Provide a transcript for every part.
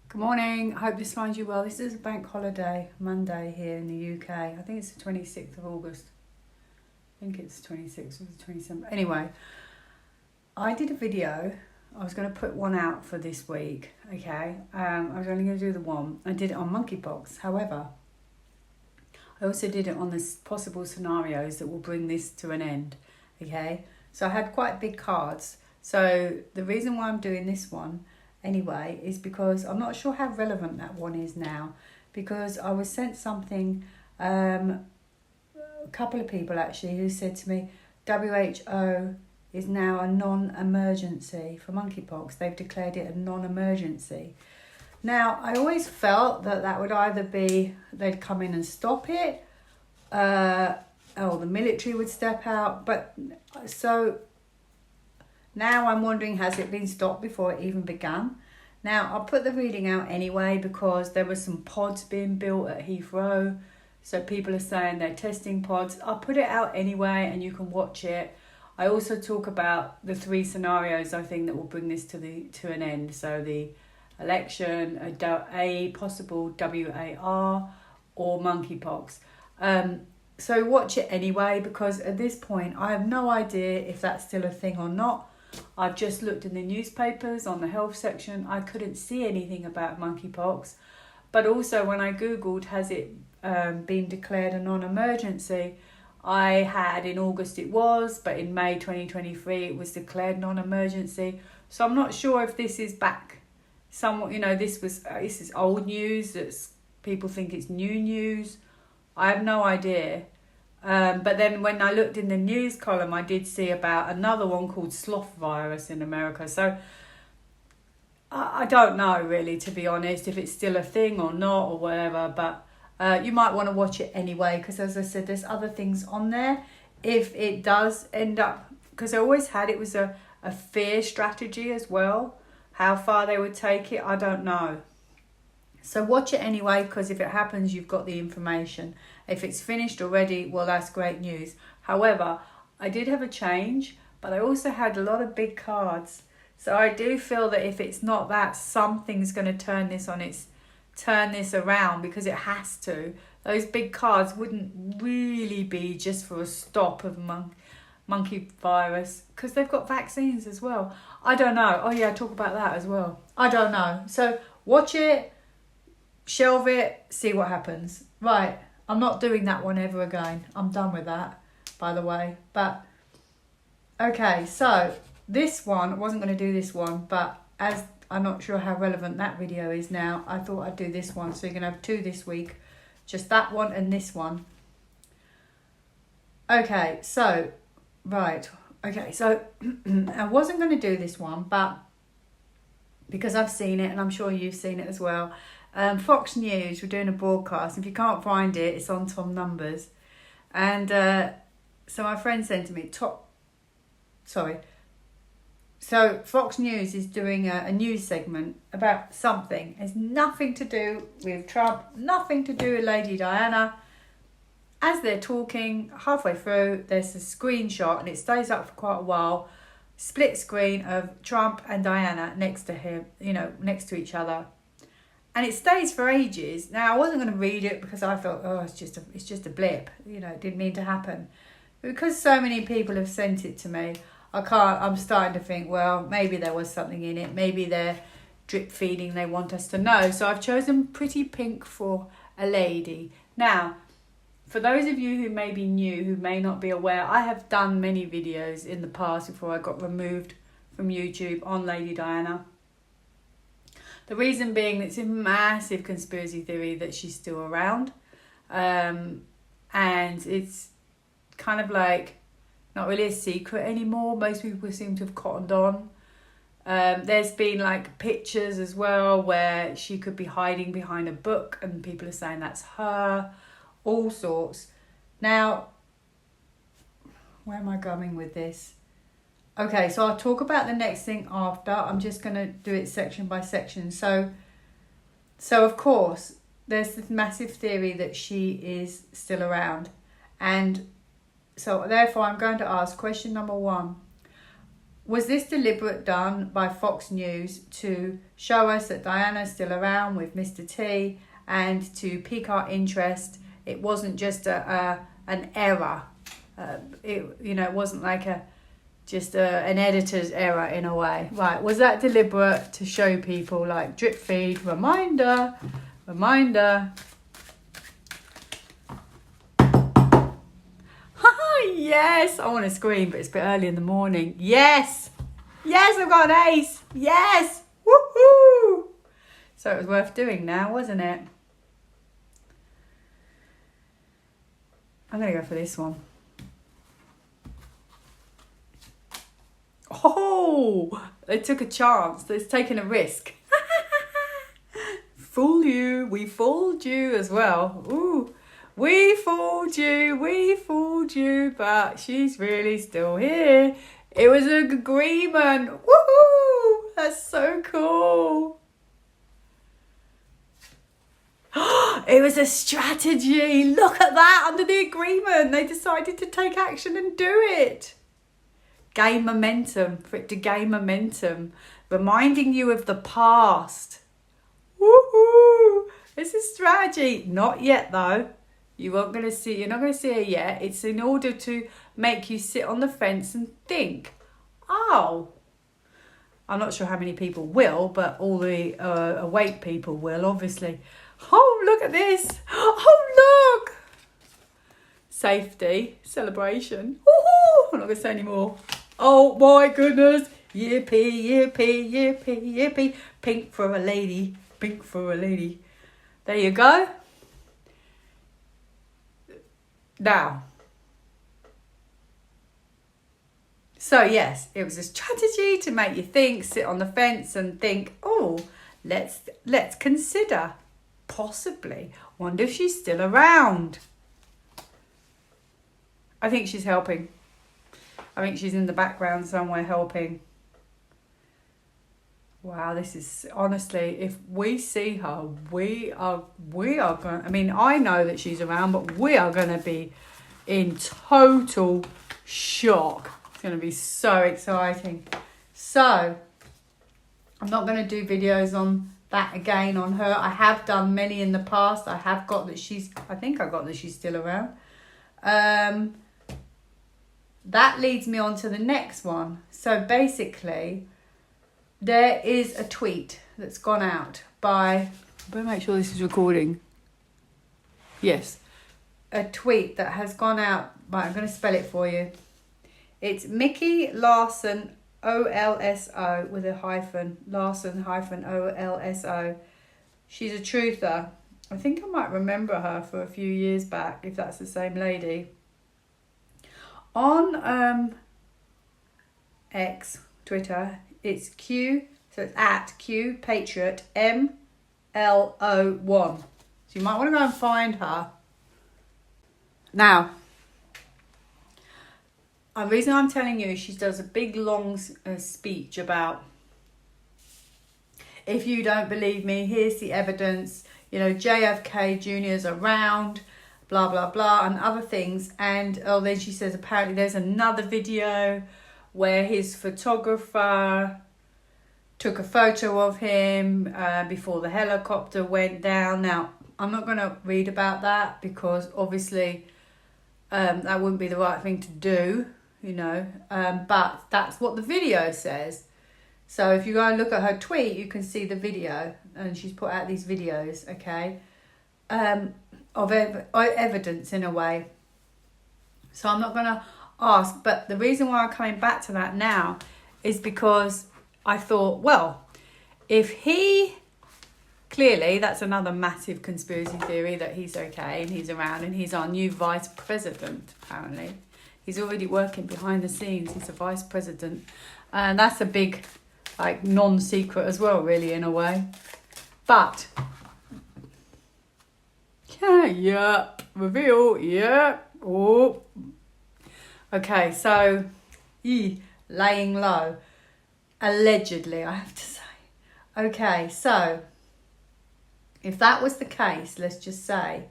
Good morning. I hope this finds you well. This is a bank holiday, Monday here in the UK. I think it's the 26th of August. I think it's the 26th or the 27th. Anyway, I did a video. I was going to put one out for this week, okay? I was only going to do the one. I did it on monkeypox. However, I also did it on the possible scenarios that will bring this to an end, okay? So I had quite big cards. So the reason why I'm doing this one anyway is because I'm not sure how relevant that one is now, because I was sent something, a couple of people actually who said to me, WHO is now a non-emergency for monkeypox. They've declared it a non-emergency. Now, I always felt that would either be they'd come in and stop it, or the military would step out. But so now I'm wondering, has it been stopped before it even began? Now, I'll put the reading out anyway because there were some pods being built at Heathrow. So people are saying they're testing pods. I'll put it out anyway and you can watch it. I also talk about the three scenarios I think that will bring this to an end. So the election, a possible WAR or monkeypox. So watch it anyway because at this point I have no idea if that's still a thing or not. I've just looked in the newspapers on the health section. I couldn't see anything about monkeypox. But also when I Googled, has it been declared a non-emergency? I had in August it was, but in May 2023 it was declared non-emergency. So I'm not sure if this is back. Somewhat, this is old news. That's people think it's new news. I have no idea. But then when I looked in the news column, I did see about another one called sloth virus in America. So I don't know really, to be honest, if it's still a thing or not or whatever. But you might want to watch it anyway because, as I said, there's other things on there. If it does end up, because I always had it was a fear strategy as well. How far they would take it, I don't know. So watch it anyway, because if it happens, you've got the information. If it's finished already, well, that's great news. However, I did have a change, but I also had a lot of big cards. So I do feel that if it's not that, something's going to turn this around because it has to. Those big cards wouldn't really be just for a stop of monkey virus because they've got vaccines as well. I don't know. Oh yeah, I talk about that as well. I don't know. So watch it, shelve it, see what happens. Right, I'm not doing that one ever again. I'm done with that, by the way. But okay, so this one, I wasn't going to do this one, but as I'm not sure how relevant that video is now, I thought I'd do this one. So you're going to have two this week, just that one and this one. Okay, so right. Okay, so I wasn't going to do this one, but because I've seen it and I'm sure you've seen it as well. Fox News were doing a broadcast. If you can't find it, it's on Tom Numbers. And so my friend sent to me, So Fox News is doing a news segment about something. It has nothing to do with Trump, nothing to do with Lady Diana. As they're talking, halfway through, there's a screenshot and it stays up for quite a while. Split screen of Trump and Diana next to him, next to each other. And it stays for ages. Now, I wasn't going to read it because I thought, it's just a blip. It didn't mean to happen. But because so many people have sent it to me, I'm starting to think, well, maybe there was something in it. Maybe they're drip feeding, they want us to know. So I've chosen Pretty Pink for a Lady. Now, for those of you who may be new, who may not be aware, I have done many videos in the past before I got removed from YouTube on Lady Diana. The reason being that it's a massive conspiracy theory that she's still around. And it's kind of like not really a secret anymore. Most people seem to have cottoned on. There's been like pictures as well where she could be hiding behind a book and people are saying that's her. All sorts. Now, where am I going with this? Okay, so I'll talk about the next thing after. I'm just going to do it section by section. So of course, there's this massive theory that she is still around. And so therefore, I'm going to ask question number 1. Was this deliberate, done by Fox News to show us that Diana's still around with Mr. T and to pique our interest? It wasn't just an error. It wasn't like an editor's error in a way. Right, was that deliberate to show people, like, drip feed, reminder? Yes, I want to scream, but it's a bit early in the morning. Yes, I've got an ace. Yes, woohoo! So it was worth doing now, wasn't it? I'm going to go for this one. Oh, they took a chance. They've taken a risk. We fooled you as well. Ooh. We fooled you, but she's really still here. It was an agreement. Woohoo! That's so cool. It was a strategy. Look at that, under the agreement. They decided to take action and do it. Gain momentum, for it to gain momentum. Reminding you of the past. Woohoo! It's a strategy. Not yet, though. You're not going to see it yet. It's in order to make you sit on the fence and think, oh, I'm not sure how many people will, but all the awake people will, obviously. Oh, look at this. Oh, look. Safety, celebration. Woohoo! I'm not going to say any more. Oh, my goodness. Yippee, yippee, yippee, yippee. Pink for a lady. Pink for a lady. There you go. Now, so yes, it was a strategy to make you think, sit on the fence and think, oh, let's consider, possibly, wonder if she's still around. I think she's helping. I think she's in the background somewhere helping. Wow, this is, honestly, if we see her, we are going, I mean, I know that she's around, but we are going to be in total shock. It's going to be so exciting. So, I'm not going to do videos on that again on her. I have done many in the past. I think I got that she's still around. That leads me on to the next one. So, basically, there is a tweet that's gone out by... I better make sure this is recording. Yes. A tweet that has gone out... Right, I'm going to spell it for you. It's Mickey Larson, O-L-S-O, with a hyphen. Larson, hyphen, O-L-S-O. She's a truther. I think I might remember her for a few years back, if that's the same lady. On X, Twitter... It's Q, so it's at Q Patriot MLO1. So you might want to go and find her. Now, the reason I'm telling you is she does a big long speech about, if you don't believe me, here's the evidence. JFK Jr. is around, blah, blah, blah, and other things. And then she says apparently there's another video where his photographer took a photo of him before the helicopter went down. Now, I'm not going to read about that because obviously that wouldn't be the right thing to do, but that's what the video says. So if you go and look at her tweet, you can see the video, and she's put out these videos, okay, of evidence in a way. So I'm not going to ask, but the reason why I'm coming back to that now is because I thought, well, if he, clearly that's another massive conspiracy theory that he's okay and he's around and he's our new vice president, apparently. He's already working behind the scenes. He's a vice president. And that's a big, non-secret as well, really, in a way. But, yep, reveal, yep, oh. Okay, so, laying low. Allegedly, I have to say. Okay, so, if that was the case, let's just say,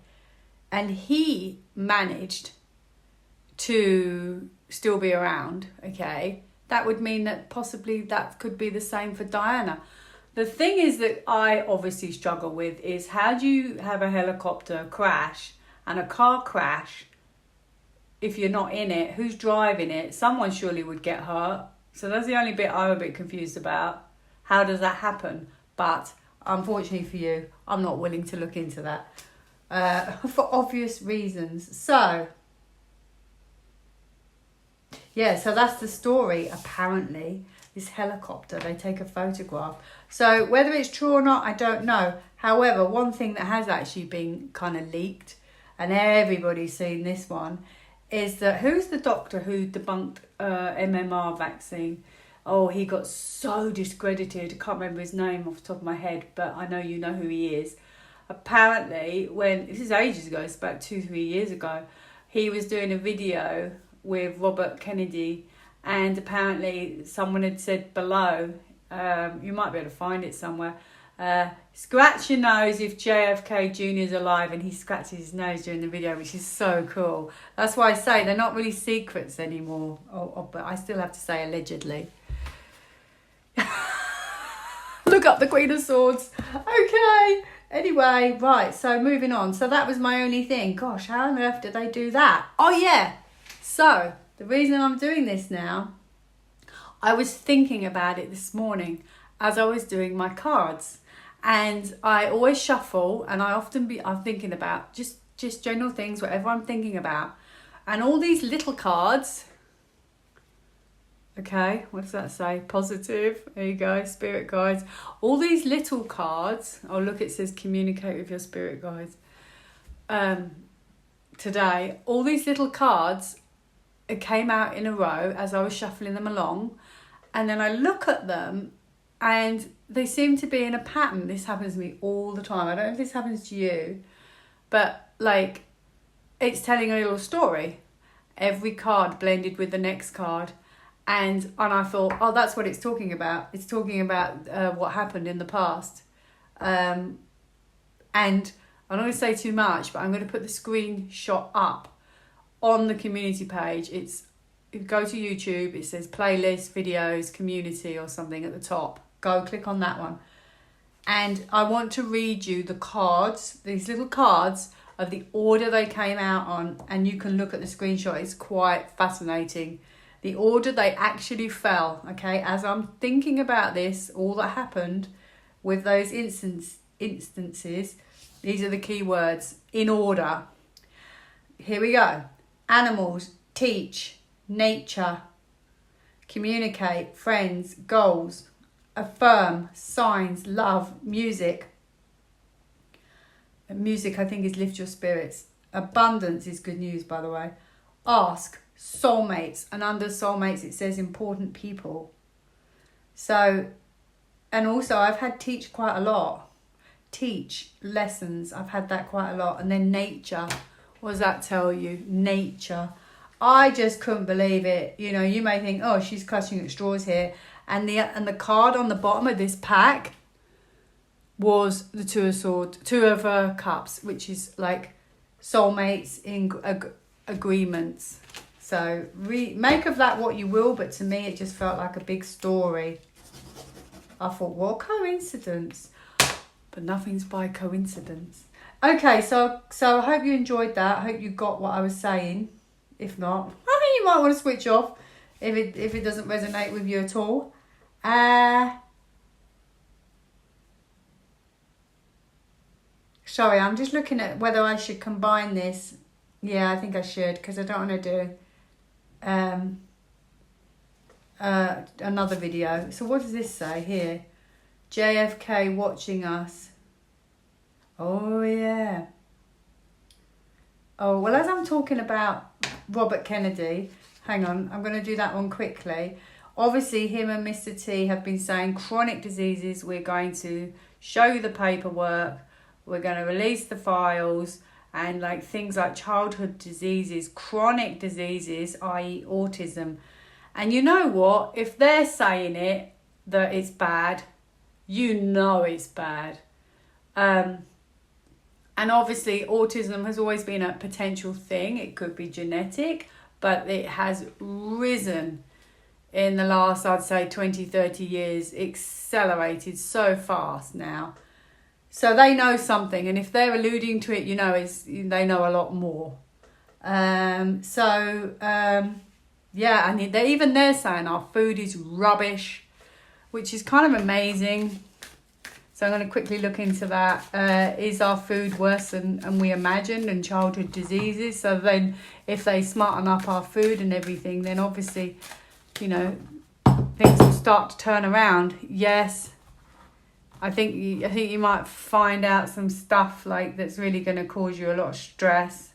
and he managed to still be around, okay, that would mean that possibly that could be the same for Diana. The thing is that I obviously struggle with is, how do you have a helicopter crash and a car crash if you're not in it? Who's driving it? Someone surely would get hurt. So that's the only bit I'm a bit confused about. How does that happen? But unfortunately for you, I'm not willing to look into that for obvious reasons. So, yeah, so that's the story. Apparently, this helicopter, they take a photograph. So whether it's true or not, I don't know. However, one thing that has actually been kind of leaked, and everybody's seen this one, is that who's the doctor who debunked MMR vaccine? Oh, he got so discredited. I can't remember his name off the top of my head, but I know you know who he is. Apparently, this is ages ago, it's about 2-3 years ago, he was doing a video with Robert Kennedy, and apparently someone had said below, you might be able to find it somewhere, scratch your nose if JFK Jr is alive, and he scratches his nose during the video, which is so cool. That's why I say they're not really secrets anymore, but I still have to say allegedly. Look up the Queen of Swords. Okay. Anyway, right, so moving on. So that was my only thing. Gosh, how on earth did they do that? Oh, yeah. So the reason I'm doing this now, I was thinking about it this morning as I was doing my cards. And I always shuffle, and I'm thinking about just general things, whatever I'm thinking about. And all these little cards, okay, what does that say? Positive. There you go, spirit guides. All these little cards. Oh, look, it says communicate with your spirit guides. Today, all these little cards, it came out in a row as I was shuffling them along. And then I look at them and they seem to be in a pattern. This happens to me all the time. I don't know if this happens to you, but like, it's telling a little story. Every card blended with the next card. And I thought, oh, that's what it's talking about. It's talking about what happened in the past. And I'm not going to say too much, but I'm going to put the screenshot up on the community page. If you go to YouTube, it says playlist, videos, community or something at the top. Go click on that one. And I want to read you the cards, these little cards of the order they came out on. And you can look at the screenshot. It's quite fascinating. The order they actually fell, okay? As I'm thinking about this, all that happened with those instances, these are the key words, in order. Here we go. Animals, teach, nature, communicate, friends, goals, affirm, signs, love, music. Music, I think, is lift your spirits. Abundance is good news, by the way. Ask, soulmates, and under soulmates it says important people. So, and also I've had teach quite a lot. Teach, lessons, I've had that quite a lot. And then nature, what does that tell you? Nature. I just couldn't believe it. You know, you may think, oh, she's clutching at straws here. And the card on the bottom of this pack was the Two of Cups, which is like soulmates in agreements. So make of that what you will, but to me it just felt like a big story. I thought, what coincidence? But nothing's by coincidence. Okay, so I hope you enjoyed that. I hope you got what I was saying. If not, I think you might want to switch off if it doesn't resonate with you at all. Sorry, I'm just looking at whether I should combine this. Yeah, I think I should, because I don't want to do another video. So what does this say here? JFK watching us. Oh yeah. Oh, well, as I'm talking about Robert Kennedy, hang on, I'm going to do that one quickly. Obviously, him and Mr. T have been saying chronic diseases. We're going to show you the paperwork. We're going to release the files. And like things like childhood diseases, chronic diseases, i.e. autism. And you know what? If they're saying it, that it's bad, you know it's bad. And obviously autism has always been a potential thing. It could be genetic, but it has risen in the last, I'd say, 20, 30 years, accelerated so fast now. So they know something, and if they're alluding to it, you know, they know a lot more. Yeah, and they're saying our food is rubbish, which is kind of amazing. So I'm going to quickly look into that. Is our food worse than we imagined, and childhood diseases? So then if they smarten up our food and everything, then obviously, you know, things will start to turn around. Yes, I think you might find out some stuff like that's really going to cause you a lot of stress.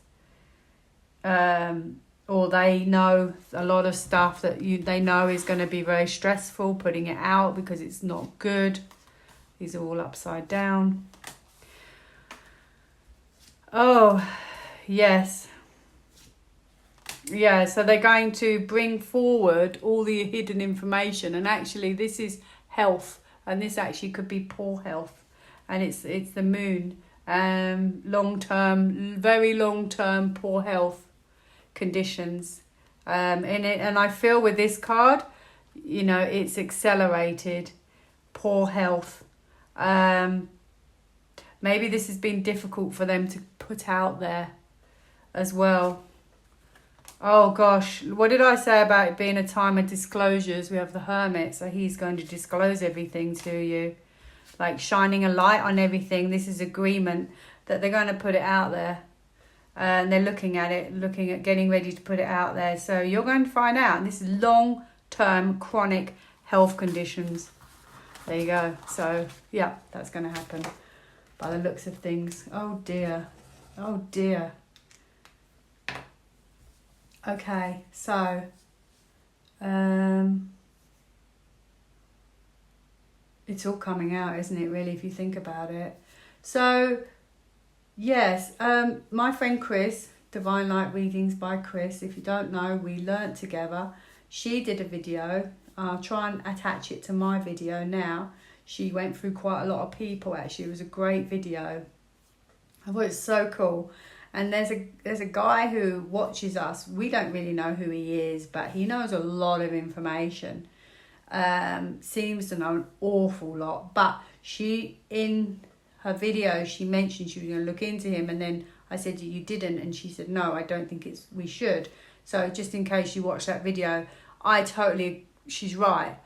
Or they know a lot of stuff that they know is going to be very stressful, putting it out because it's not good. These are all upside down. Oh, yes. Yeah, so they're going to bring forward all the hidden information, and actually this is health, and this actually could be poor health, and it's the moon. Very long-term poor health conditions. And I feel with this card, you know, it's accelerated poor health. Maybe this has been difficult for them to put out there as well. Oh gosh, what did I say about it being a time of disclosures? We have the Hermit, so he's going to disclose everything to you, like shining a light on everything. This is agreement that they're going to put it out there, and they're looking at getting ready to put it out there. So you're going to find out, and this is long-term chronic health conditions. There you go. So, yeah, that's going to happen by the looks of things. Oh, dear. Oh, dear. Okay, so, it's all coming out, isn't it, really, if you think about it? So, yes, my friend Chris, Divine Light Readings by Chris, if you don't know, we learnt together. She did a video. I'll try and attach it to my video now. She went through quite a lot of people, actually. It was a great video. I thought it was so cool. And there's a guy who watches us. We don't really know who he is, but he knows a lot of information. Seems to know an awful lot. But she, in her video, she mentioned she was going to look into him. And then I said, you didn't? And she said, no, I don't think we should. So just in case you watch that video, she's right.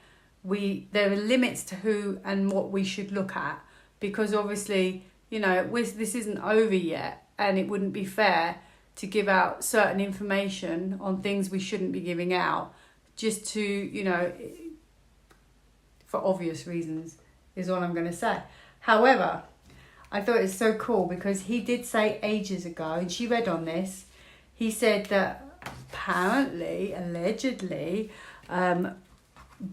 There are limits to who and what we should look at, because obviously, you know, this isn't over yet, and it wouldn't be fair to give out certain information on things we shouldn't be giving out, just to, you know, for obvious reasons, is all I'm going to say. However, I thought it was so cool because he did say ages ago, and she read on this, he said that apparently, allegedly,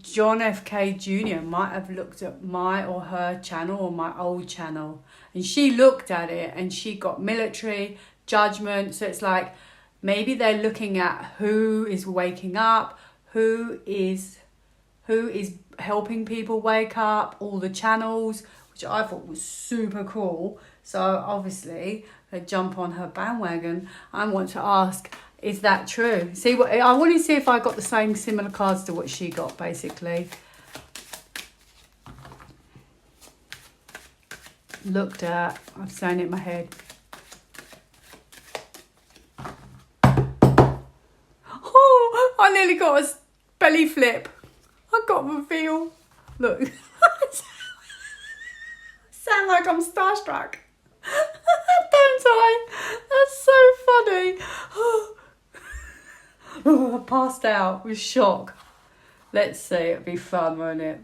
John FK Jr. might have looked at my or her channel or my old channel, and she looked at it and she got military judgment. So it's like maybe they're looking at who is waking up, who is helping people wake up, all the channels, which I thought was super cool. So obviously they jump on her bandwagon. I want to ask, is that true? I want to see if I got the same similar cards to what she got, basically. Looked at. I'm saying it in my head. Oh, I nearly got a belly flip. I got reveal. Look. Sound like I'm starstruck. Don't I? That's so funny. Oh, I passed out with shock. Let's see, it'll be fun, won't it?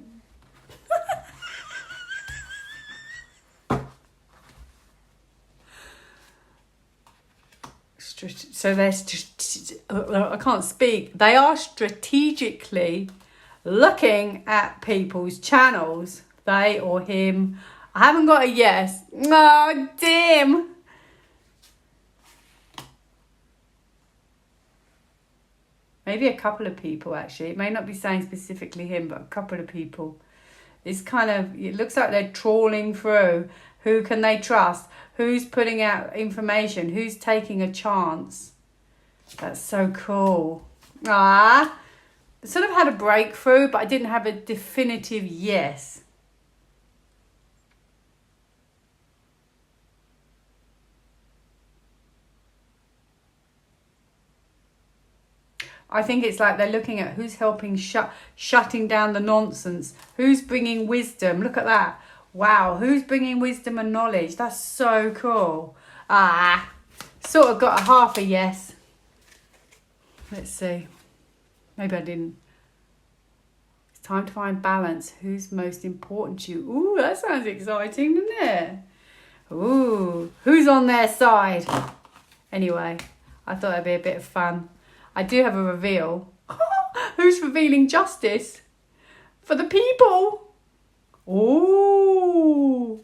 So I can't speak. They are strategically looking at people's channels. They or him. I haven't got a yes. Oh, damn. Maybe a couple of people, actually. It may not be saying specifically him, but a couple of people. It's kind of, it looks like they're trawling through. Who can they trust? Who's putting out information? Who's taking a chance? That's so cool. Ah, sort of had a breakthrough, but I didn't have a definitive yes. I think it's like they're looking at who's helping shutting down the nonsense. Who's bringing wisdom? Look at that. Wow, who's bringing wisdom and knowledge? That's so cool. Sort of got a half a yes. Let's see. Maybe I didn't. It's time to find balance. Who's most important to you? Ooh, that sounds exciting, doesn't it? Ooh, who's on their side? Anyway, I thought it'd be a bit of fun. I do have a reveal. Who's revealing justice for the people? Ooh.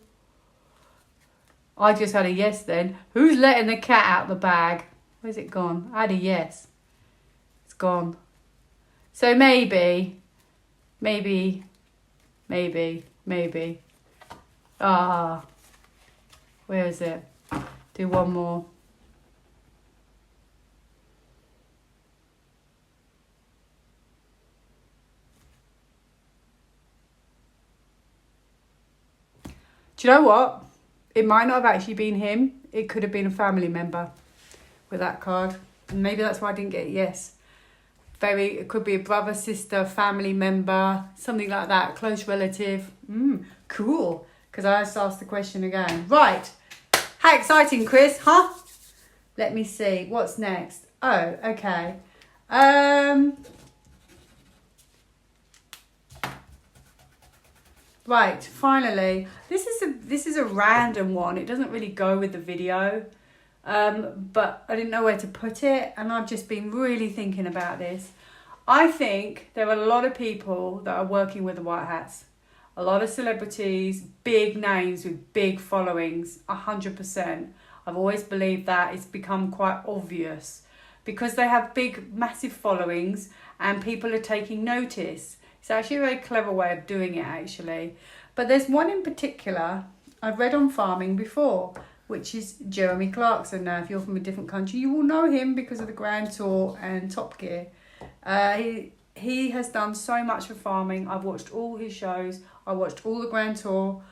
I just had a yes then. Who's letting the cat out the bag? Where's it gone? I had a yes. It's gone. So maybe. Where is it? Do one more. Do you know what? It might not have actually been him. It could have been a family member with that card. And maybe that's why I didn't get a yes. It could be a brother, sister, family member, something like that, close relative. Cool. Because I just asked the question again. Right. How exciting, Chris, huh? Let me see. What's next? Oh, okay. Right, finally. This is a random one. It doesn't really go with the video. But I didn't know where to put it, and I've just been really thinking about this. I think there are a lot of people that are working with the white hats. A lot of celebrities, big names with big followings, 100%. I've always believed that. It's become quite obvious because they have big, massive followings and people are taking notice. It's actually a very clever way of doing it, actually. But there's one in particular I've read on farming before, which is Jeremy Clarkson. Now, if you're from a different country, you will know him because of the Grand Tour and Top Gear. He has done so much for farming. I've watched all his shows. I watched all the Grand Tour,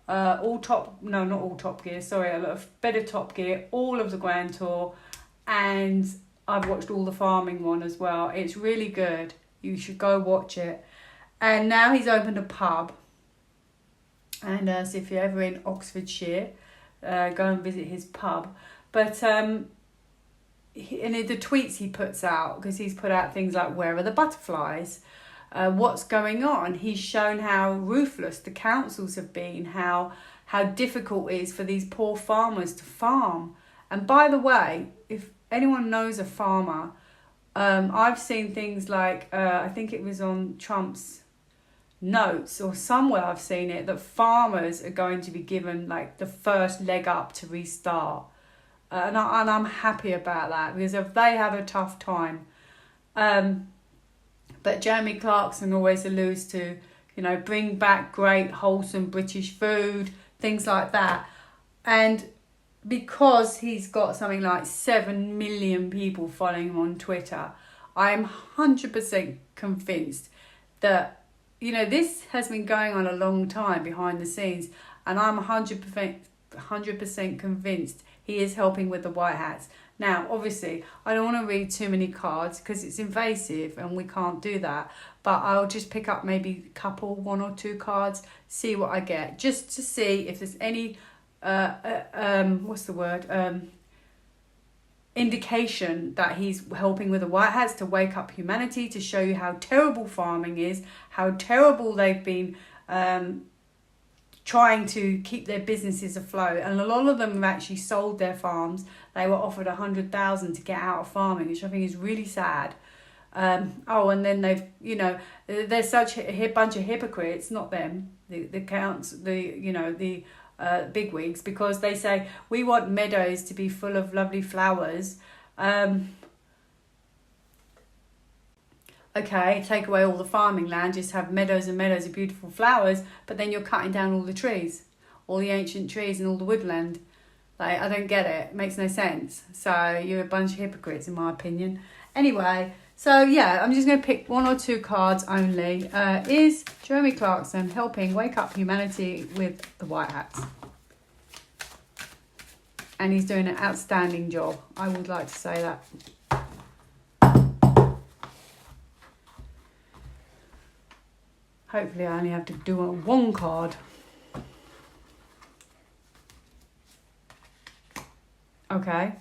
not all Top Gear, sorry, a lot of better Top Gear, all of the Grand Tour, and I've watched all the farming one as well. It's really good. You should go watch it. And now he's opened a pub. And so if you're ever in Oxfordshire, go and visit his pub. But and the tweets he puts out, because he's put out things like, where are the butterflies? What's going on? He's shown how ruthless the councils have been, how difficult it is for these poor farmers to farm. And by the way, if anyone knows a farmer, I've seen things like, I think it was on Trump's notes or somewhere I've seen it, that farmers are going to be given like the first leg up to restart. And I'm happy about that, because if they have a tough time. But Jeremy Clarkson always alludes to, bring back great wholesome British food, things like that. And because he's got something like 7 million people following him on Twitter, I'm 100% convinced that, this has been going on a long time behind the scenes, and I'm 100% convinced he is helping with the white hats. Now, obviously, I don't want to read too many cards because it's invasive and we can't do that. But I'll just pick up maybe one or two cards, see what I get, just to see if there's any indication that he's helping with the white hats to wake up humanity, to show you how terrible farming is, how terrible they've been trying to keep their businesses afloat, and a lot of them have actually sold their farms. They were offered 100,000 to get out of farming, which I think is really sad. And then they're such a bunch of hypocrites, not them, the counts, the bigwigs, because they say we want meadows to be full of lovely flowers. Okay, take away all the farming land, just have meadows and meadows of beautiful flowers, but then you're cutting down all the trees, all the ancient trees and all the woodland. I don't get it. It makes no sense. So you're a bunch of hypocrites, in my opinion. Anyway, So yeah, I'm just going to pick 1 or 2 cards only. Is Jeremy Clarkson helping wake up humanity with the white hats? And he's doing an outstanding job. I would like to say that. Hopefully I only have to do 1 card. Okay.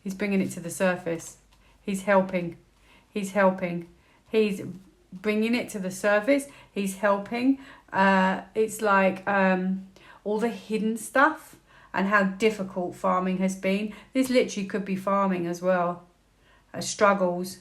He's bringing it to the surface. He's helping. He's helping. He's bringing it to the surface. He's helping. It's like all the hidden stuff and how difficult farming has been. This literally could be farming as well. Struggles.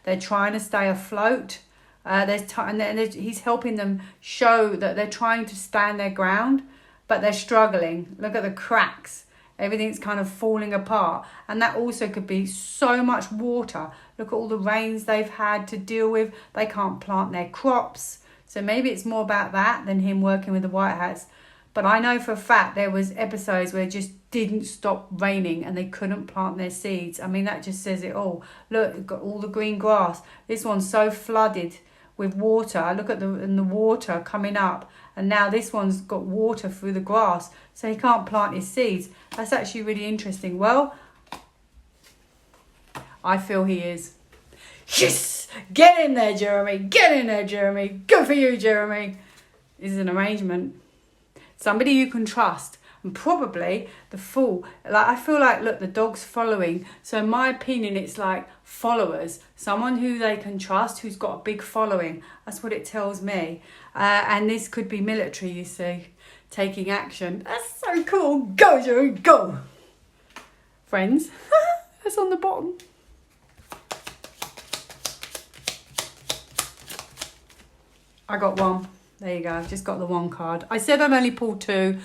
They're trying to stay afloat. He's helping them show that they're trying to stand their ground, but they're struggling. Look at the cracks. Everything's kind of falling apart. And that also could be so much water. Look at all the rains they've had to deal with. They can't plant their crops. So maybe it's more about that than him working with the white hats. But I know for a fact there was episodes where it just didn't stop raining and they couldn't plant their seeds. I mean, that just says it all. Look, you've got all the green grass. This one's so flooded with water. Look at the water coming up. And now this one's got water through the grass. So he can't plant his seeds. That's actually really interesting. Well, I feel he is. Yes! Get in there, Jeremy. Get in there, Jeremy. Good for you, Jeremy. This is an arrangement. Somebody you can trust. And probably the fool. Like, I feel like, look, the dog's following. So in my opinion, it's like followers. Someone who they can trust, who's got a big following. That's what it tells me. And this could be military, you see. Taking action. That's so cool. Go, Jerry, go. Friends. That's on the bottom. I got 1. There you go. I've just got the 1 card. I said I'd only pull 2.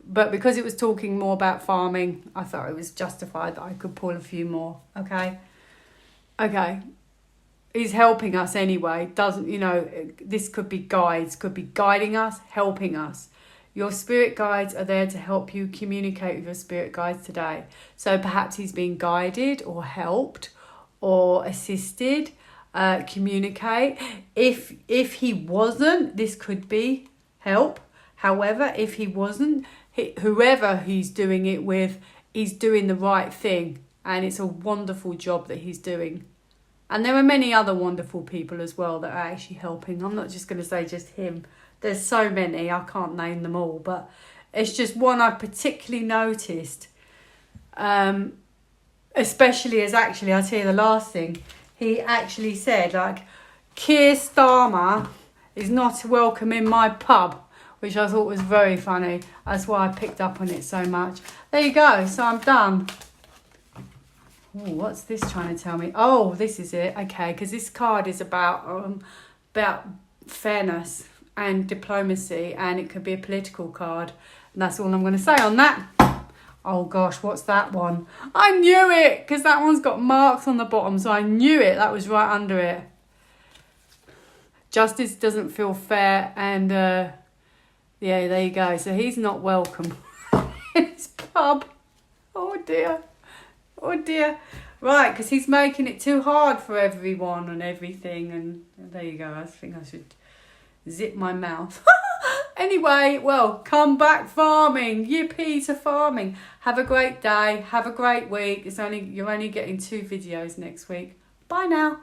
But because it was talking more about farming, I thought it was justified that I could pull a few more. Okay. He's helping us anyway. This could be guides, could be guiding us, helping us. Your spirit guides are there to help you communicate with your spirit guides today. So perhaps he's being guided or helped or assisted, communicate. If he wasn't, this could be help. However, if he wasn't, whoever he's doing it with, he's doing the right thing. And it's a wonderful job that he's doing. And there are many other wonderful people as well that are actually helping. I'm not just going to say just him. There's so many, I can't name them all. But it's just one I particularly noticed. Especially as actually, I'll tell you the last thing. He actually said, like, Keir Starmer is not welcome in my pub. Which I thought was very funny. That's why I picked up on it so much. There you go. So I'm done. Ooh, what's this trying to tell me? Oh, this is it. Okay, because this card is about fairness and diplomacy. And it could be a political card. And that's all I'm going to say on that. Oh, gosh, what's that one? I knew it, because that one's got marks on the bottom. So I knew it. That was right under it. Justice doesn't feel fair and... yeah, there you go. So he's not welcome in his pub. Oh dear. Right, because he's making it too hard for everyone and everything. And there you go. I think I should zip my mouth. Anyway, well, come back farming. Yippee to farming. Have a great day. Have a great week. You're only getting 2 videos next week. Bye now.